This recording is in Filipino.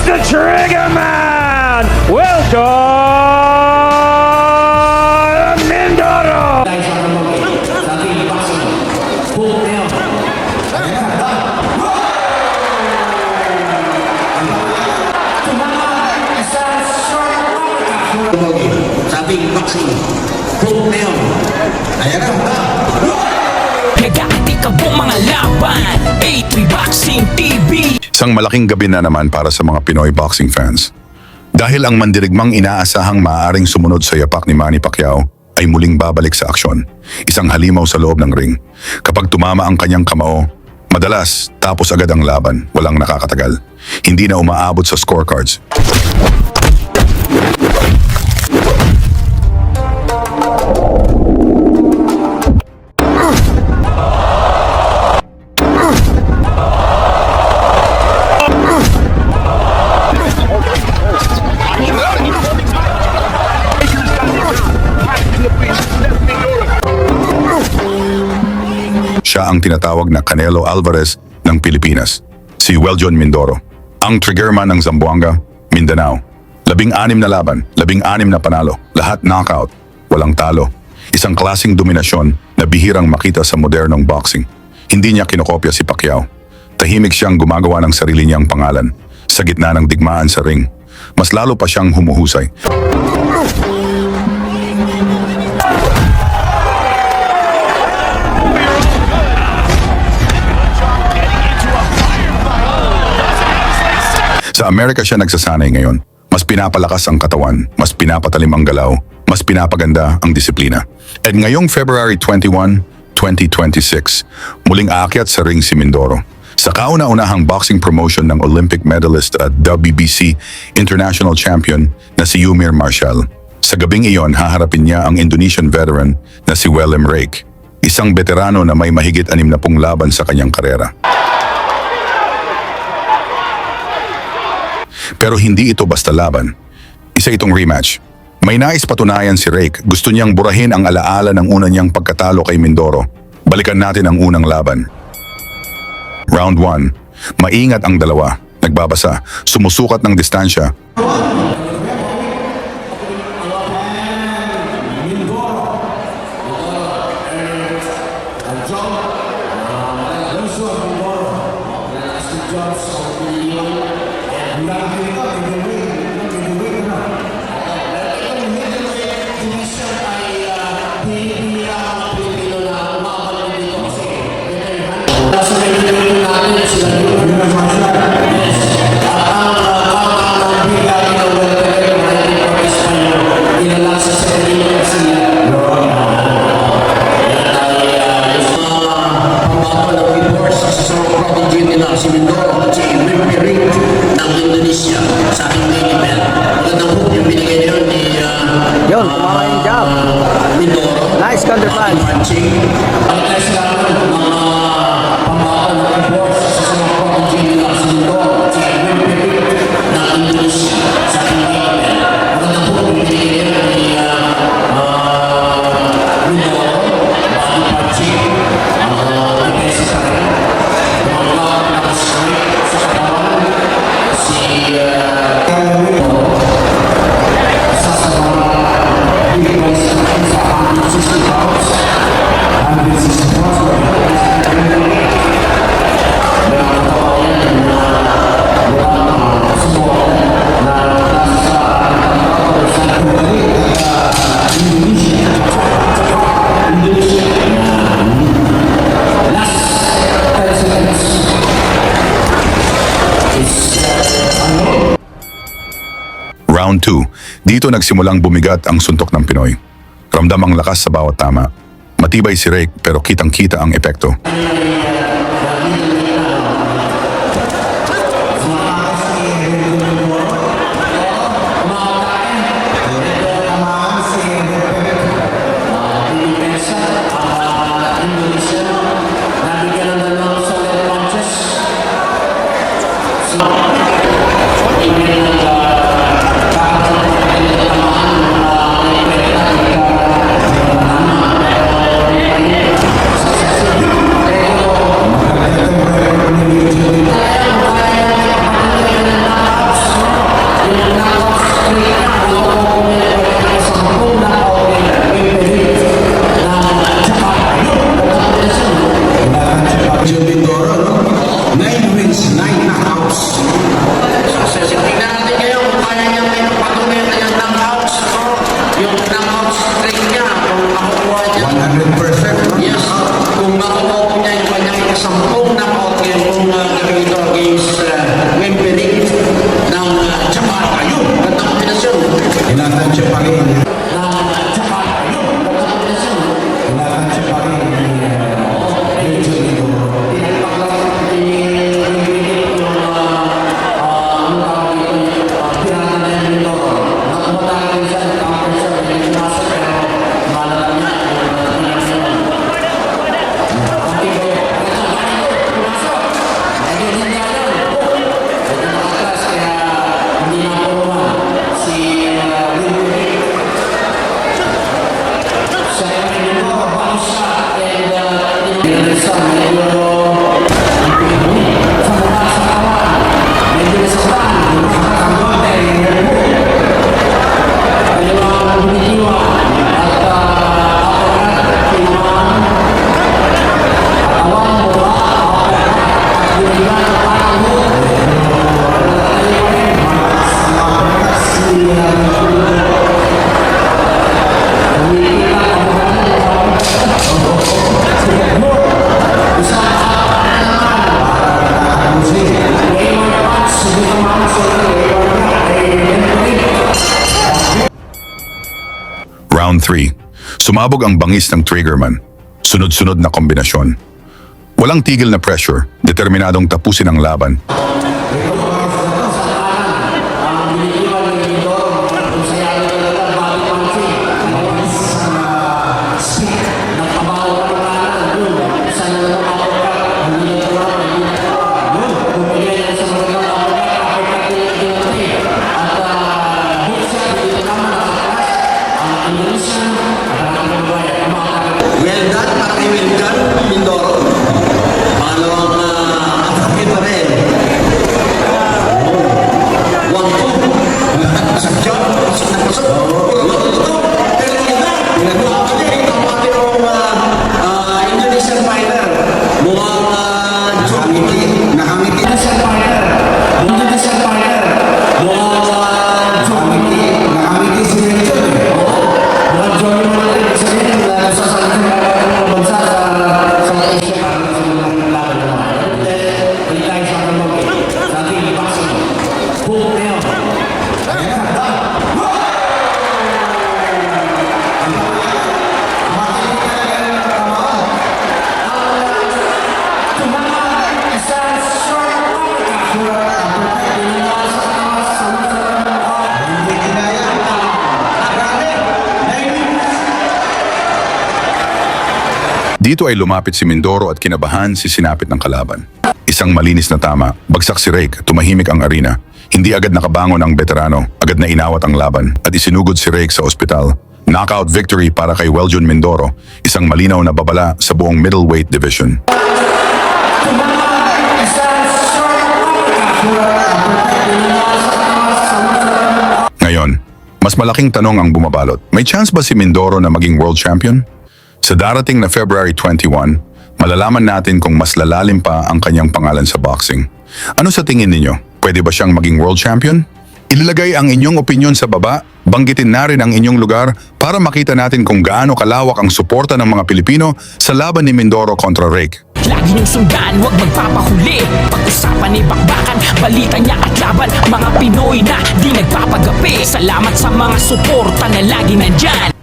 the Trigger Man, Weldon Mindoro. Sa ating boxing, Hulk Leon. Ayan na. Nag-aati ka po mga laban, A3 Boxing TV. Isang malaking gabi na naman para sa mga Pinoy boxing fans. Dahil ang mandirigmang inaasahang maaaring sumunod sa yapak ni Manny Pacquiao ay muling babalik sa aksyon. Isang halimaw sa loob ng ring. Kapag tumama ang kanyang kamao, madalas tapos agad ang laban, walang nakakatagal. Hindi na umaabot sa scorecards. Siya ang tinatawag na Canelo Alvarez ng Pilipinas, si Weldon Mindoro. Ang triggerman ng Zamboanga, Mindanao. 16 na laban, 16 na panalo, lahat knockout, walang talo. Isang klaseng dominasyon na bihirang makita sa modernong boxing. Hindi niya kinokopya si Pacquiao. Tahimik siyang gumagawa ng sarili niyang pangalan. Sa gitna ng digmaan sa ring, mas lalo pa siyang humuhusay. Sa Amerika siya nagsasanay ngayon. Mas pinapalakas ang katawan, mas pinapatalim ang galaw, mas pinapaganda ang disiplina. At ngayong February 21, 2026, muling aakyat sa ring si Mindoro. Sa kauna-unahang boxing promotion ng Olympic medalist at WBC International Champion na si Yumir Marshall. Sa gabing iyon, haharapin niya ang Indonesian veteran na si Willem Rake, isang veterano na may mahigit 60 laban sa kanyang karera. Pero hindi ito basta laban. Isa itong rematch. May nais patunayan si Rake. Gusto niyang burahin ang alaala ng una niyang pagkatalo kay Mindoro. Balikan natin ang unang laban. Round 1. Maingat ang dalawa. Nagbabasa. Sumusukat ng distansya. Si Mindoro at si Willem Rake ng Indonesia sa ating main event. Magandang hook yung binigay niyo ni Yun, kumama yung job. Mindoro. Nice counter punch. Punching. Ang test lang ng mga pambahan ng imports sa mga prodigy nila si Mindoro at si Willem Rake ng Indonesia sa ating main event. Magandang hook yung binigay niyo ni Mindoro. Body punching. Ang test sa rin. Round 2. Dito nagsimulang bumigat ang suntok ng Pinoy. Ramdam ang lakas sa bawat tama. Matibay si Rake pero kitang-kita ang epekto. 3, sumabog ang bangis ng triggerman. Sunod-sunod na kombinasyon. Walang tigil na pressure, determinadong tapusin ang laban. Well done, para kay Wildan Mindoro. Pangalawang atake pa rin. Wang po. Pasok dyan. Pasok na pasok. Pero ina, pinagawa pa niya yung kapatid ng Indonesian fighter. Mukhang Jomiti. Nakamiti. Indonesian fighter. Indonesian fighter. Mukhang Jomiti. Nakamiti si Richard. Mukhang Jomiti mo natin. Isa rin yung sasalit ng mga bansa sa Asia. Sa laban naman. Hindi tayo sa akin mag-ibig. Sa ating boxing. Boom na yun. Dito ay lumapit si Mindoro at kinabahan si sinapit ng kalaban. Isang malinis na tama, bagsak si Rake, tumahimik ang arena. Hindi agad nakabangon ang veterano, agad na inawat ang laban at isinugod si Rake sa ospital. Knockout victory para kay Weljun Mindoro, isang malinaw na babala sa buong middleweight division. Ngayon, mas malaking tanong ang bumabalot. May chance ba si Mindoro na maging world champion? Sa darating na February 21, malalaman natin kung mas lalalim pa ang kanyang pangalan sa boxing. Ano sa tingin ninyo? Pwede ba siyang maging world champion? Ilalagay ang inyong opinyon sa baba, banggitin na rin ang inyong lugar para makita natin kung gaano kalawak ang suporta ng mga Pilipino sa laban ni Mindoro kontra Rake. Lagi niyong sundan, huwag magpapahuli. Pag-usapan ni bakbakan, balita niya at laban. Mga Pinoy na di nagpapagapi. Salamat sa mga suporta na lagi nandyan.